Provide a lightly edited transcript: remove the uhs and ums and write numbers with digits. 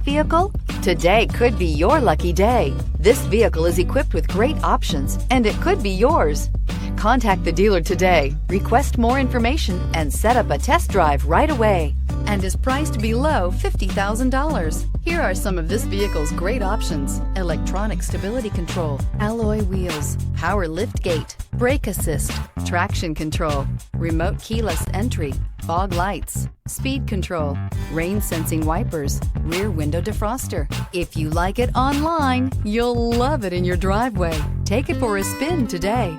vehicle? Today could be your lucky day. This vehicle is equipped with great options, and it could be yours. Contact the dealer today, request more information, and set up a test drive right away. And is priced below $50,000. Here are some of this vehicle's great options: electronic stability control, alloy wheels, power lift gate, brake assist, traction control, remote keyless entry, fog lights, speed control, rain sensing wipers, rear window defroster. If you like it online, you'll love it in your driveway. Take it for a spin today.